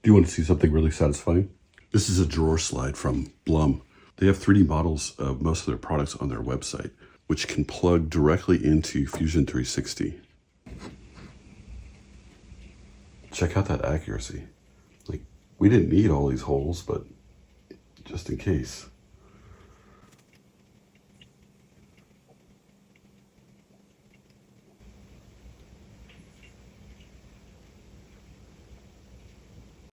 Do you want to see something really satisfying? This is a drawer slide from Blum. They have 3D models of most of their products on their website, which can plug directly into Fusion 360. Check out that accuracy. Like, we didn't need all these holes, but just in case.